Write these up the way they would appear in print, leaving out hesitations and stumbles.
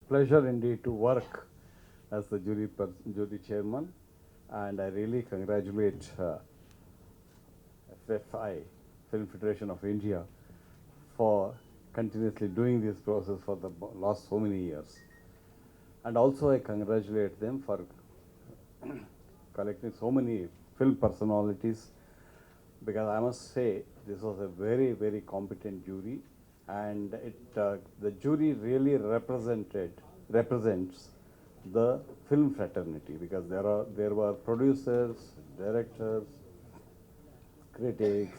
pleasure indeed to work as the jury chairman, and I really congratulate FFI, Film Federation of India, for continuously doing this process for the last so many years. And also I congratulate them for collecting so many film personalities, because I must say this was a very, very competent jury, and the jury really represents the film fraternity, because there were producers, directors, critics,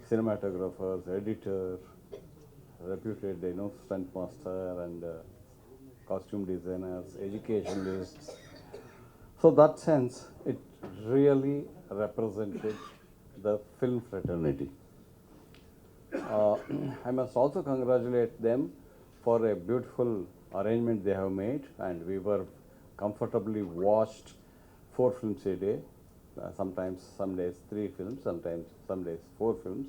cinematographers, editors, reputed stunt master and costume designers, educationalists. So that sense, it really represented the film fraternity. I must also congratulate them for a beautiful arrangement they have made, and we were comfortably watched 4 films a day, sometimes some days 3 films, sometimes some days 4 films,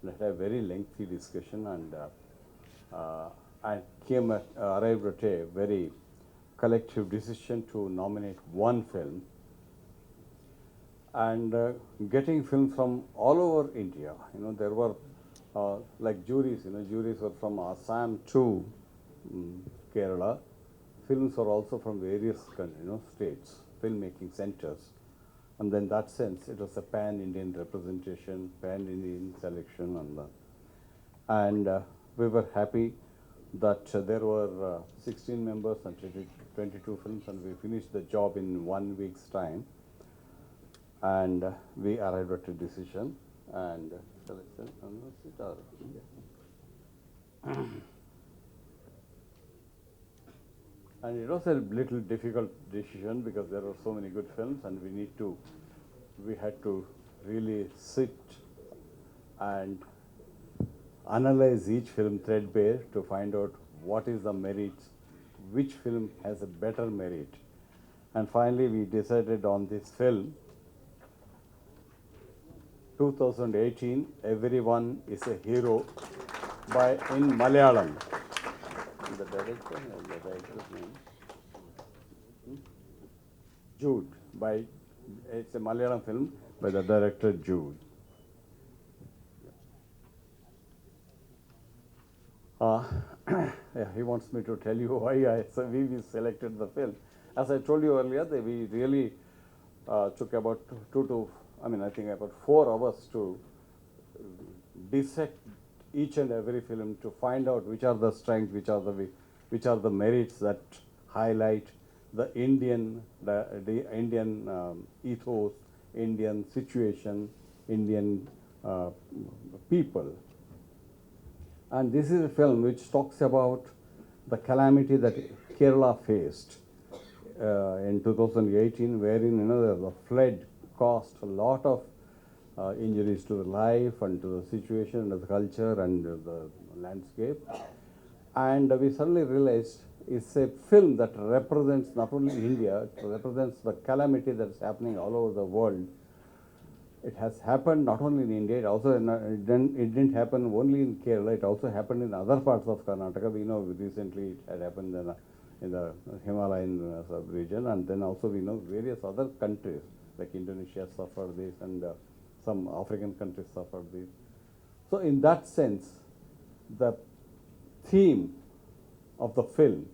and had a very lengthy discussion, and I arrived at a very collective decision to nominate one film, and getting films from all over India. There were like juries. Juries were from Assam to Kerala. Films were also from various states, filmmaking centers, and then that sense it was a pan-Indian representation, pan-Indian selection, and we were happy that there were 16 members and 22 films, and we finished the job in 1 week's time, and we arrived at a decision, and shall I say, and it was a little difficult decision because there were so many good films, and we had to really sit and analyze each film threadbare to find out what is the merit, which film has a better merit. And finally we decided on this film, 2018, Everyone is a Hero, in Malayalam. The director's name? Jude. It's a Malayalam film by the director Jude. Yeah, he wants me to tell you why we selected the film. As I told you earlier, we really took about I think about 4 hours to dissect each and every film to find out which are the strengths, which are the merits that highlight the Indian ethos, Indian situation, Indian people. And this is a film which talks about the calamity that Kerala faced in 2018, wherein the flood caused a lot of injuries to the life and to the situation and the culture and the landscape. And we suddenly realized it's a film that represents not only India, it represents the calamity that's happening all over the world. It has happened not only in India, it didn't happen only in Kerala, it also happened in other parts of Karnataka. We know recently it had happened in the Himalayan sub-region, and then also we know various other countries like Indonesia suffered this, and some African countries suffered this. So in that sense, the theme of the film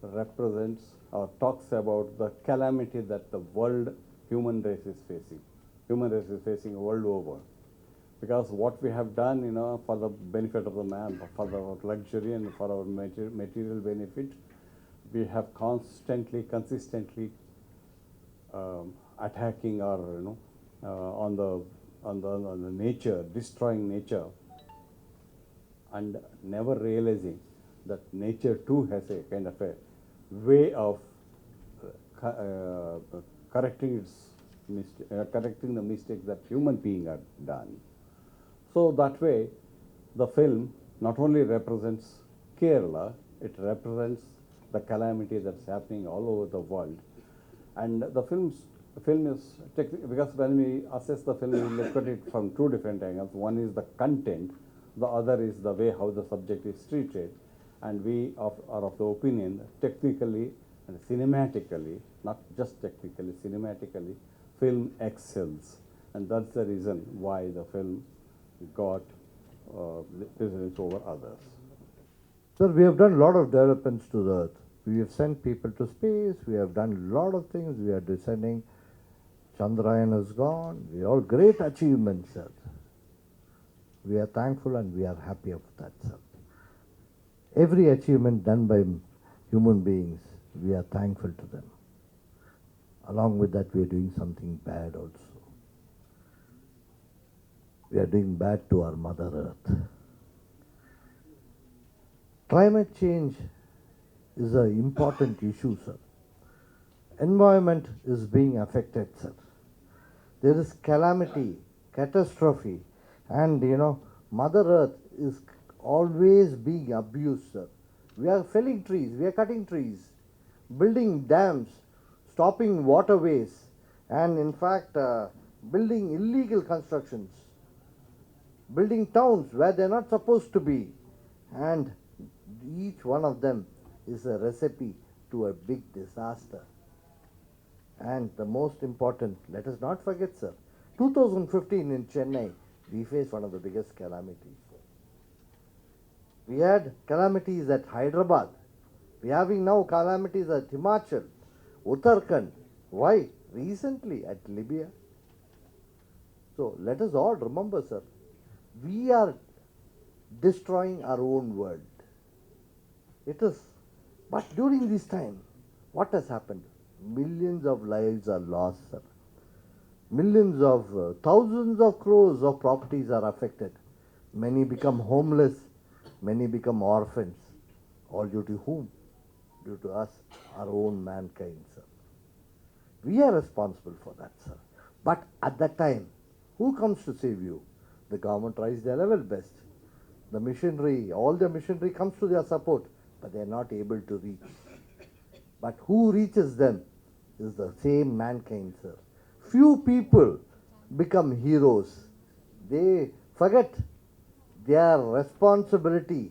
represents or talks about the calamity that the human race is facing world over. Because what we have done, for the benefit of the man, for our luxury and for our material benefit, we have consistently attacking our, on the nature, destroying nature, and never realizing that nature too has a kind of a way of correcting the mistakes that human beings have done. So that way, the film not only represents Kerala, it represents the calamity that's happening all over the world. And the film is because when we assess the film, we look at it from 2 different angles. One is the content, the other is the way how the subject is treated. And we are of the opinion that technically and cinematically, not just technically, cinematically, film excels. And that's the reason why the film got precedence over others. Sir, we have done a lot of developments to the earth. We have sent people to space. We have done a lot of things. We are descending. Chandrayaan has gone. We are all great achievements, sir. We are thankful and we are happy of that, sir. Every achievement done by human beings, we are thankful to them. Along with that, we are doing something bad also. We are doing bad to our Mother Earth. Climate change is an important issue, sir. Environment is being affected, sir. There is calamity, catastrophe, and Mother Earth is always being abused, sir. We are felling trees, we are cutting trees, building dams, stopping waterways, and in fact, building illegal constructions, building towns where they're not supposed to be, and each one of them is a recipe to a big disaster. And the most important, let us not forget, sir, 2015 in Chennai, we faced one of the biggest calamities. We had calamities at Hyderabad. We are having now calamities at Himachal, Uttarakhand. Why? Recently at Libya. So let us all remember, sir, we are destroying our own world. It is. But during this time, what has happened? Millions of lives are lost, sir. Millions of, thousands of crores of properties are affected. Many become homeless. Many become orphans. All due to whom? Due to us, our own mankind, sir. We are responsible for that, sir. But at that time, who comes to save you? The government tries their level best. The machinery, all the machinery comes to their support, but they are not able to reach. But who reaches them is the same mankind, sir. Few people become heroes. They forget their responsibility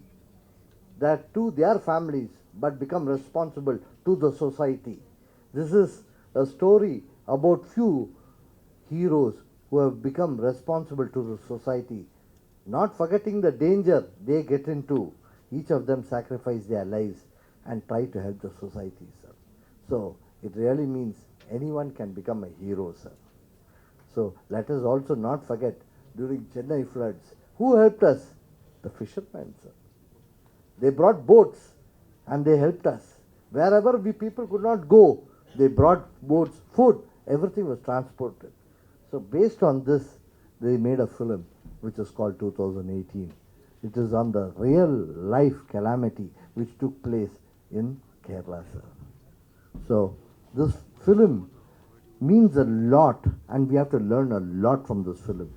that to their families, but become responsible to the society. This is a story about few heroes who have become responsible to the society, not forgetting the danger they get into. Each of them sacrifice their lives and try to help the society, sir. So it really means anyone can become a hero, sir. So let us also not forget, during Chennai floods, who helped us? The fishermen, sir. They brought boats and they helped us. Wherever we people could not go, they brought boats, food, everything was transported. So based on this, they made a film which is called 2018. It is on the real life calamity which took place in Kerala, sir. So this film means a lot, and we have to learn a lot from this film.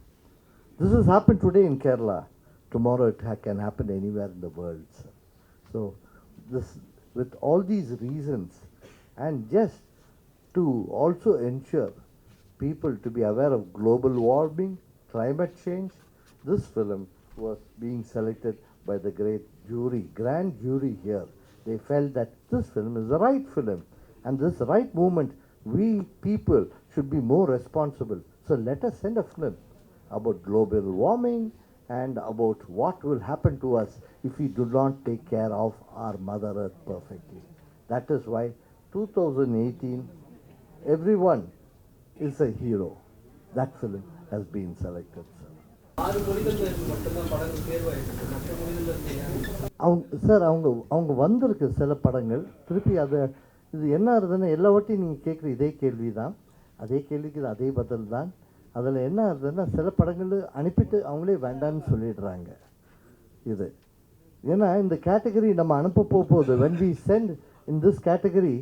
This has happened today in Kerala. Tomorrow it can happen anywhere in the world, sir. So this, with all these reasons, and just to also ensure people to be aware of global warming, climate change, this film was being selected by the great jury, grand jury here. They felt that this film is the right film, and this right movement, we people should be more responsible. So let us send a film about global warming and about what will happen to us if we do not take care of our Mother Earth perfectly. That is why 2018, everyone is a hero. That film has been selected, sir. Sir அவங்க வந்திருக்கு சில படங்கள் திருப்பி அதை இது என்ன ஆகுதுன்னு எல்லா வாட்டியும் நீங்கள் கேட்குற இதே கேள்வி தான், அதே கேள்விக்கு இது அதே பதில் தான். அதில் என்ன ஆகுதுன்னா சில படங்கள் அனுப்பிட்டு அவங்களே வேண்டான்னு சொல்லிடுறாங்க. இது ஏன்னா இந்த கேட்டகரி நம்ம அனுப்ப போகுது. when we send in this category,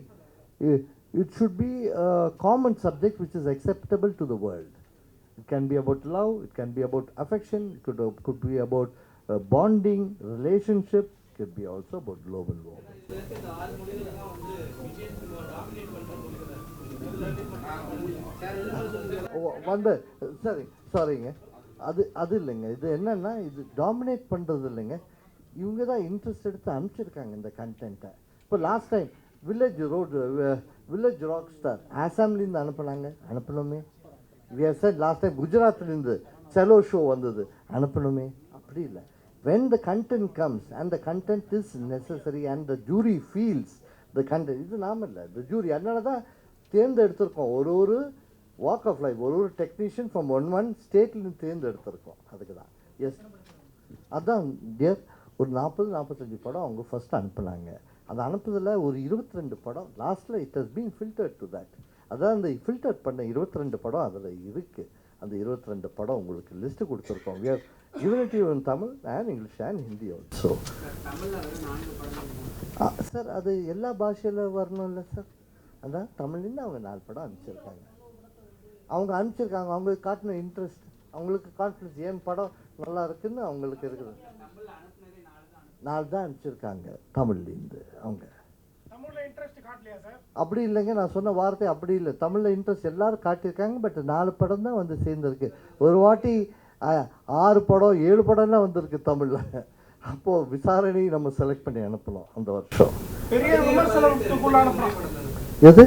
it should be a common subject which is acceptable to the world. It can be about love, it can be about affection, it could be about bonding, relationship, it could be also about global warming. சரிங்க அது இல்லைங்க. இது என்னன்னா இது dominate பண்ணுறது இல்லைங்க. இவங்க தான் இன்ட்ரெஸ்ட் எடுத்து அனுப்பிச்சிருக்காங்க இந்த கண்டென்ட்டை. இப்போ last time village rock star ஆசாம்லேருந்து அனுப்பணுமே. We have sent last time குஜராத்லேருந்து செலோ ஷோ வந்தது, அனுப்பணுமே. அப்படி இல்லை. when the content comes and the content is necessary and the jury feels the content, இது நாம இல்லை, the jury. அதனால தான் தேர்ந்தெடுத்திருக்கோம். ஒரு வாக் ஆஃப் லைஃப், ஒரு டெக்னீஷியன் ஃப்ரம் ஒன் ஸ்டேட்லேருந்து தேர்ந்தெடுத்திருக்கோம். அதுக்கு தான். எஸ், அதான் டியர். ஒரு 40-45 படம் அவங்க ஃபஸ்ட்டு அனுப்புனாங்க. அது அனுப்புதில் ஒரு 22 படம் லாஸ்ட்டில் it has been filtered to that. அதான் அந்த ஃபில்டர் பண்ண 22 படம் அதில் இருக்குது. அந்த 22 படம் உங்களுக்கு லிஸ்ட்டு கொடுத்துருக்கோம். we have given it to you in Tamil and English and Hindi also. Sir அது எல்லா பாஷையில் வரணும் இல்லை சார். அதான் தமிழ்லேருந்து அவங்க 4 படம் அனுப்பிச்சிருக்காங்க. அவங்களுக்கு காட்டின இன்ட்ரெஸ்ட், அவங்களுக்கு கான்ஃபிடன்ஸ், ஏன் படம் நல்லா இருக்குன்னு அவங்களுக்கு இருக்குது. 4 தான் அனுப்பிச்சிருக்காங்க தமிழ்லேருந்து. அவங்க அப்படி இல்லைங்க, நான் சொன்ன வார்த்தை அப்படி இல்லை. தமிழில் இன்ட்ரெஸ்ட் எல்லாரும் காட்டியிருக்காங்க. பட் 4 படம் தான் வந்து சேர்ந்துருக்கு. ஒரு வாட்டி 6 படம் 7 படம்லாம் வந்திருக்கு தமிழில். அப்போது விசாரணை நம்ம செலக்ட் பண்ணி அனுப்பலாம் அந்த வருஷம். எது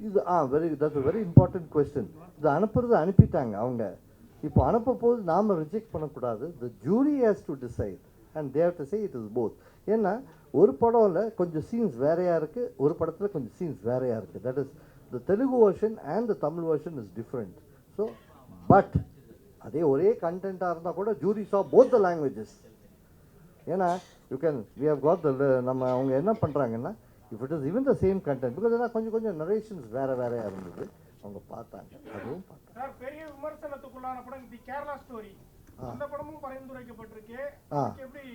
இது? Very important question. இது அனுப்பிட்டாங்க அவங்க. இப்போ அனுப்ப போது நாம் ரிஜெக்ட் பண்ணக்கூடாது. த jury has to decide and they have to say it is both. ஏன்னா ஒரு படம்ல கொஞ்சம் சீன்ஸ் வேறையாக இருக்குது, ஒரு படத்தில் கொஞ்சம் சீன்ஸ் வேறையாக இருக்குது. That is the Telugu version and the Tamil version is different. So but அதே ஒரே கண்டென்ட்டாக இருந்தால் கூட jury saw both the languages. ஏன்னா you can we have got the நம்ம அவங்க என்ன பண்ணுறாங்கன்னா if it is even the same content, because ஏன்னா கொஞ்சம் நரேஷன்ஸ் வேறையாக இருந்தது, அவங்க பார்த்தாங்க. அதுவும் பார்த்தாங்க. பெரிய விமர்சனத்துக்குள்ளான படம் தி கேரளா ஸ்டோரி, அந்த படமும் பரிந்துரைக்கப்பட்டிருக்கு. எப்படி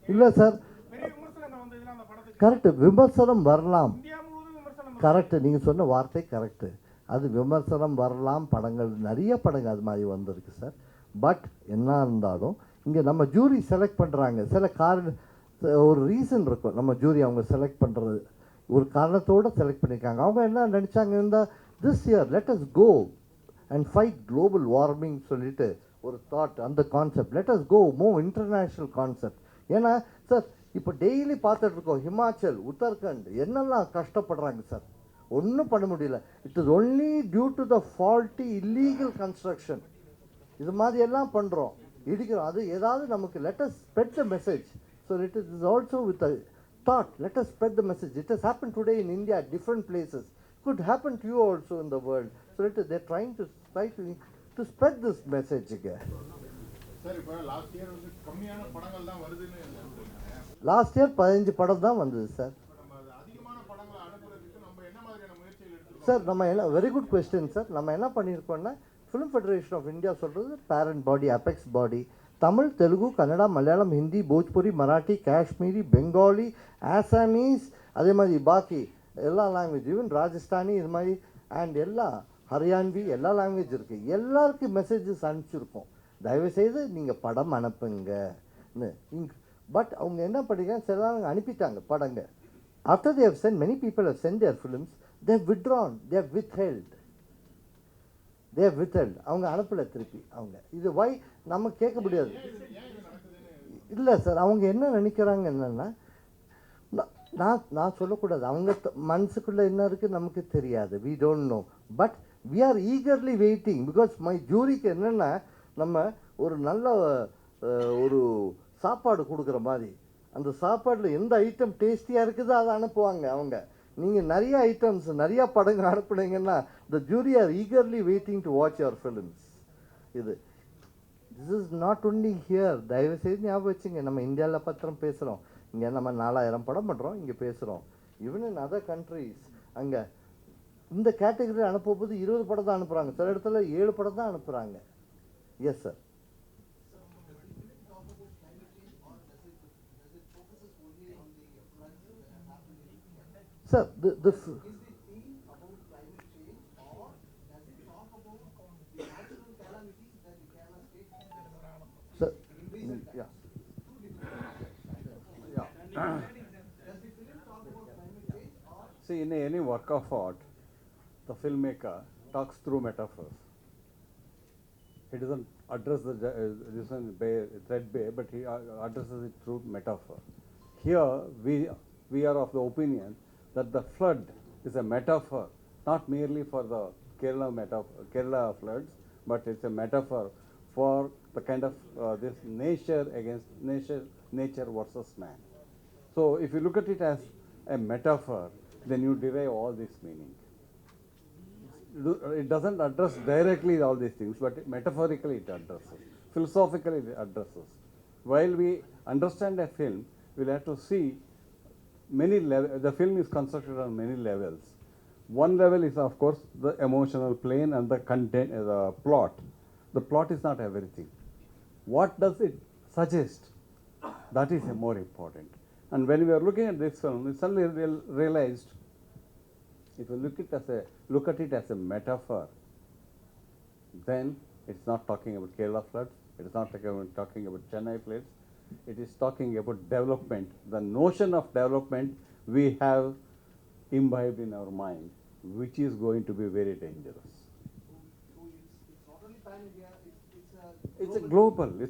இல்லை சார், பெரிய விமர்சனம் வந்ததுல அந்த படத்துக்கு கரெக்ட் விமர்சனம் வரலாம். இந்தியா முழுவதும் விமர்சனம் கரெக்ட், நீங்கள் சொன்ன வார்த்தை கரெக்டு. அது விமர்சனம் வரலாம். படங்கள் நிறைய படங்கள் அது மாதிரி வந்திருக்கு சார். பட் என்ன இருந்தாலும் இங்கே நம்ம ஜூரி செலக்ட் பண்ணுறாங்க. சில ஒரு ரீசன் இருக்கும். நம்ம ஜூரி அவங்க செலக்ட் பண்ணுறது ஒரு காரணத்தோடு செலக்ட் பண்ணியிருக்காங்க. அவங்க என்ன நினச்சாங்க இருந்தால் this year let us go and fight global warming சொல்லிட்டு ஒரு தாட், அந்த concept let us go more international concept. ஏன்னா சார் இப்போ டெய்லி பார்த்துட்டு இருக்கோம் ஹிமாச்சல், உத்தரகண்ட் என்னெல்லாம் கஷ்டப்படுறாங்க சார். ஒன்றும் பண்ண முடியல. It is only due to the faulty illegal construction. இது மாதிரி எல்லாம் பண்ணுறோம், இடிக்கிறோம். அது ஏதாவது நமக்கு let us spread the message. So it is also with a thought let us spread the message. It has happen today in India different places. could happen to you also in the world. So they're trying to spread this message again. Sir, last year வந்து கம்மியான படங்கள் தான் வருதுன்னு last year 15 படம் தான் வந்தது sir. அதிகமான படங்களை அனுப்புறதுக்கு நம்ம என்ன மாதிரியான முயற்சிகள் எடுத்துக்கோம் சார்? நம்ம என்ன வெரி குட் கொஸ்டின் சார். நம்ம என்ன பண்ணியிருக்கோம்னா ஃபிலிம் ஃபெடரேஷன் ஆஃப் இந்தியா சொல்கிறது பேரண்ட் பாடி, அபெக்ஸ் பாடி, தமிழ், தெலுங்கு, கன்னடா, மலையாளம், ஹிந்தி, போஜ்புரி, மராட்டி, காஷ்மீரி, பெங்காலி, ஆசாமீஸ், அதே மாதிரி பாக்கி எல்லா லாங்குவேஜ், ஈவன் ராஜஸ்தானி இது மாதிரி அண்ட் எல்லா ஹரியான்வி எல்லா லாங்குவேஜ் இருக்குது. எல்லாருக்கும் மெசேஜஸ் அனுப்பிச்சிருக்கோம். தயவுசெய்து நீங்கள் படம் அனுப்புங்கன்னு. பட் அவங்க என்ன பண்ணிக்க சில அனுப்பிட்டாங்க படங்க. After they have sent many people have sent their films, they have withdrawn, they have withheld. அவங்க அனுப்பலை திருப்பி. அவங்க இது வை நம்ம கேட்க முடியாது. இல்லை சார், அவங்க என்ன நினைக்கிறாங்க என்னென்னா நான் சொல்லக்கூடாது. அவங்க மனசுக்குள்ளே என்ன இருக்குது நமக்கு தெரியாது. We don't know. But we are eagerly waiting. Because my ஜூரிக்கு என்னென்னா நம்ம ஒரு நல்ல ஒரு சாப்பாடு கொடுக்குற மாதிரி அந்த சாப்பாடில் எந்த ஐட்டம் டேஸ்டியாக இருக்குதோ அதை அனுப்புவாங்க அவங்க. நீங்கள் நிறைய ஐட்டம்ஸ் நிறைய படங்கள் அனுப்புனீங்கன்னா the jury are eagerly waiting to watch your films. This is not only here. தயவுசெய்து ஞாபகம் வச்சுங்க, நம்ம இந்தியாவில் பத்திரம் பேசுகிறோம். இங்கே நம்ம 4000 படம் பண்ணுறோம், இங்கே பேசுகிறோம். ஈவன் இன் அதர் கண்ட்ரீஸ் அங்கே இந்த கேட்டகரியில் அனுப்பும்போது 20 படம் தான் அனுப்புகிறாங்க. சில இடத்துல 7 படம் தான் அனுப்புகிறாங்க. Yes sir. Sir See, in any work of art, the filmmaker talks through metaphors. He doesn't address this one threadbare, but he addresses it through metaphor. Here we are of the opinion that the flood is a metaphor, not merely for the Kerala floods, but it's a metaphor for the kind of this nature against nature versus man. So if you look at it as a metaphor, then you derive all this meaning. It doesn't address directly all these things, but metaphorically it addresses, philosophically it addresses. While we understand a film, we'll have to see many levels. The film is constructed on many levels. One level is, of course, the emotional plane and the content, the plot. The plot is not everything. What does it suggest? That is more important. And when we are looking at this film, we suddenly realized, if you look at it as a metaphor, then it's not talking about Kerala floods, it is not talking about Chennai floods, it is talking about development. The notion of development we have imbibed in our mind, which is going to be very dangerous. It's not only pan-India, It's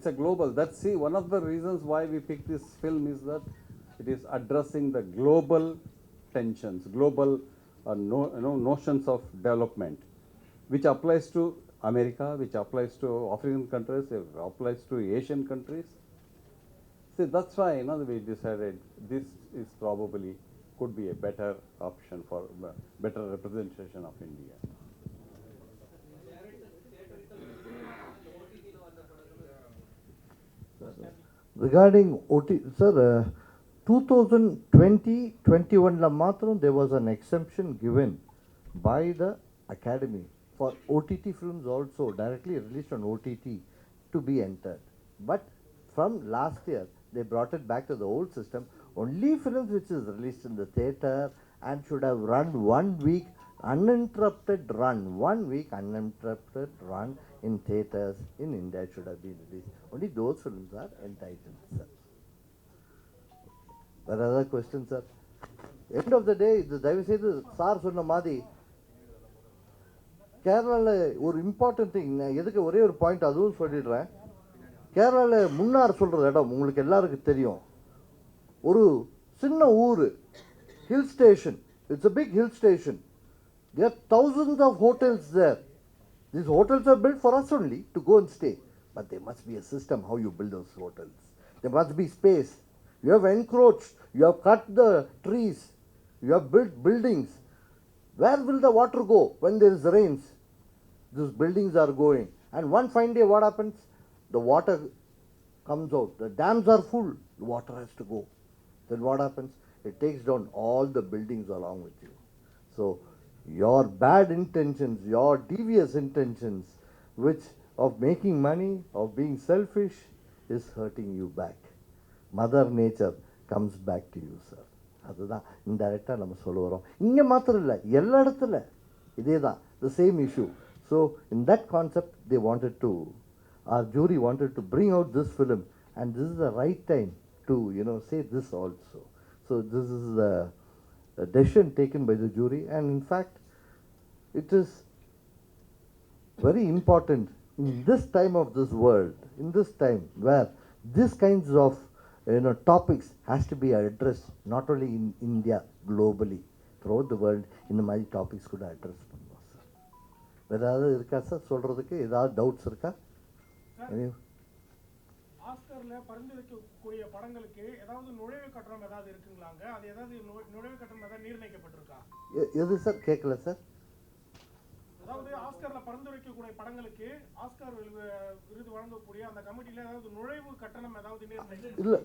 a global. That's, see, one of the reasons why we picked this film is that it is addressing the global tensions, global notions of development, which applies to America, which applies to African countries, it applies to Asian countries. See, that's why we decided this is probably could be a better option for better representation of India. Regarding OT, sir, 2020-21 there was an exemption given by the Academy for OTT films also directly released on OTT to be entered. But from last year, they brought it back to the old system. Only films which is released in the theatre and should have run 1 week uninterrupted run, 1 week uninterrupted run in theatres in India should have been released. Only those films are entitled, sir. There are other questions, sir. End of the day, the தயவு செய்து sir சொன்ன மாதிரி கேரளாவில் ஒரு important thing, நான் எதுக்கு ஒரே ஒரு பாயிண்ட் அதுவும் சொல்லிடுறேன். கேரளாவில் முன்னார் சொல்கிற இடம் உங்களுக்கு எல்லாருக்கும் தெரியும். ஒரு சின்ன ஊர், hill station. It's a big hill station. There are thousands of hotels there. These hotels are built for us only to go and stay. But there must be a system how you build those hotels. There must be space. You have encroached. You have cut the trees. You have built buildings. Where will the water go when there is rains? These buildings are going. And one fine day what happens? The water comes out. The dams are full. The water has to go. Then what happens? It takes down all the buildings along with you. So your bad intentions, your devious intentions, which of making money, of being selfish, is hurting you back. Mother nature comes back to you, sir. அதுதான் இன்டைரக்டாக நம்ம சொல்ல வரோம். இங்கே மாத்திரம் இல்லை, எல்லா இடத்துல இதே தான், the same issue. So in that concept they wanted to, our jury wanted to bring out this film, and this is the right time to say this also. So this is the decision taken by the jury, and in fact it is very important in this time of this world, in this time where these kinds of topics has to be addressed not only in India, globally, throughout the world. இந்த மாதிரி topics கூட address பண்ணுவோம் sir. வேறு ஏதாவது இருக்கா sir சொல்கிறதுக்கு? ஏதாவது doubts இருக்கா? ஆஸ்கர்ல பரிந்துரைக்கக்கூடிய படங்களுக்கு ஏதாவது நுழைவு கட்டணம் ஏதாவது இருக்குங்களாங்க? அது ஏதாவது நுழைவு கட்டணம் ஏதாவது நிர்ணயிக்கப்பட்டிருக்கா? எது சார் கேட்கல சார்? அதாவது ஆஸ்கர்ல பரிந்துரைக்கக்கூடிய படங்களுக்கு ஆஸ்கர் விருது வழங்கக்கூடிய அந்த கமிட்டில ஏதாவது நுழைவு கட்டணம் ஏதாவது நிர்ணயிக்கப்பட்டிருக்கா? இல்லை,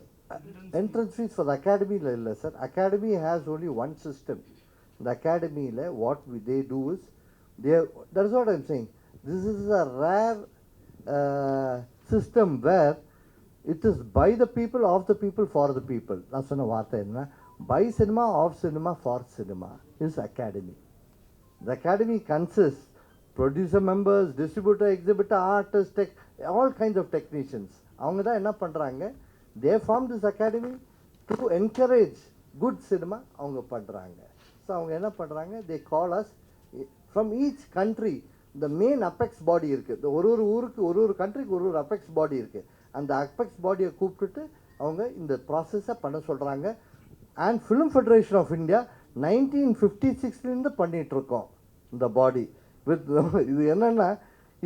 entrance fees for the academy இல்லை sir. Academy has only one system. The academy what they do is, that is what I am saying. This is a rare system where it is by the people, of the people, for the people. நான் சொன்ன வார்த்தை என்ன? By cinema, of cinema, for cinema is academy. The academy consists producer members, distributor, exhibitor, artist, all kinds of technicians. அவங்க தான் என்ன பண்ணுறாங்க? They formed this academy to encourage good cinema. அவங்க பண்ணுறாங்க. ஸோ அவங்க என்ன பண்ணுறாங்க? They call us from each country. இந்த மெயின் அபெக்ஸ் பாடி இருக்குது. இந்த ஒரு ஊருக்கு ஒரு கண்ட்ரிக்கு ஒரு அபெக்ஸ் பாடி இருக்குது. அந்த அபெக்ஸ் பாடியை கூப்பிட்டுட்டு அவங்க இந்த ப்ராசஸை பண்ண சொல்கிறாங்க. And film federation of India 1956லேருந்து பண்ணிகிட்ருக்கோம் இந்த பாடி வித். இது என்னென்னா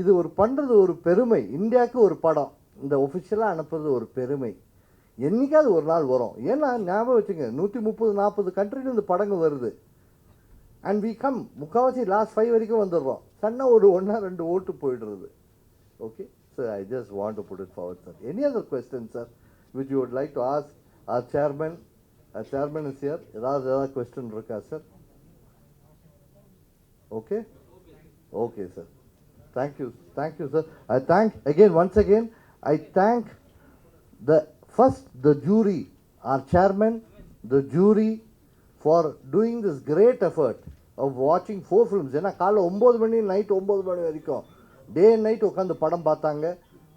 இது ஒரு பண்ணுறது ஒரு பெருமை. இந்தியாவுக்கு ஒரு படம் இந்த ஒஃபிஷியலாக அனுப்புறது ஒரு பெருமை. என்றைக்காவது ஒரு நாள் வரும். ஏன்னா ஞாபகம் வச்சுங்க, 130-140 கண்ட்ரியில் இந்த படங்கள் வருது. அண்ட் வி கம் முக்கால்வாசி லாஸ்ட் 5 வரைக்கும் வந்துடுறோம். சன்னா ஒரு 1-2 ஓட்டு போயிடுறது. Okay sir, I just want to put it forward sir. Any other question sir which you would like to ask or chairman? Chairman is here. ஏதாவது கொஸ்டின் இருக்கா sir? Okay okay sir. Thank you sir. I thank again, once again, I thank the jury, our chairman, the jury for doing this great effort of watching 4 films. ஏன்னா காலைல 9 மணி night 9 மணி வரைக்கும் day and night உட்காந்து படம் பார்த்தாங்க.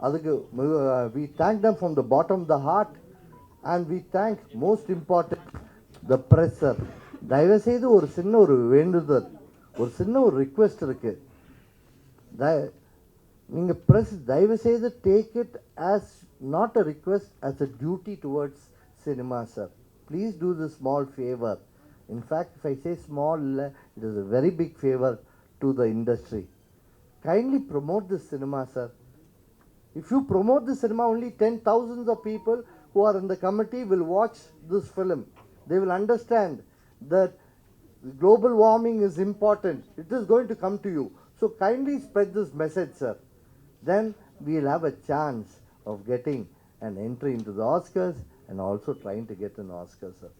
அதுக்கு we thank them from the bottom of the heart, and we thank most important the press sir. தயவுசெய்து ஒரு சின்ன ஒரு வேண்டுதல், ஒரு சின்ன ஒரு ரிக்வெஸ்ட் இருக்குது. நீங்கள் ப்ரெஸ் தயவுசெய்து take it as not a request, as a duty towards cinema sir. Please do the small favour. In fact if I say small, it is a very big favour to the industry. Kindly promote this cinema sir. If you promote the cinema, only 10,000s of people who are in the committee will watch this film. They will understand that global warming is important. It is going to come to you. So kindly spread this message, sir. Then we will have a chance of getting an entry into the Oscars and also trying to get an Oscar, sir.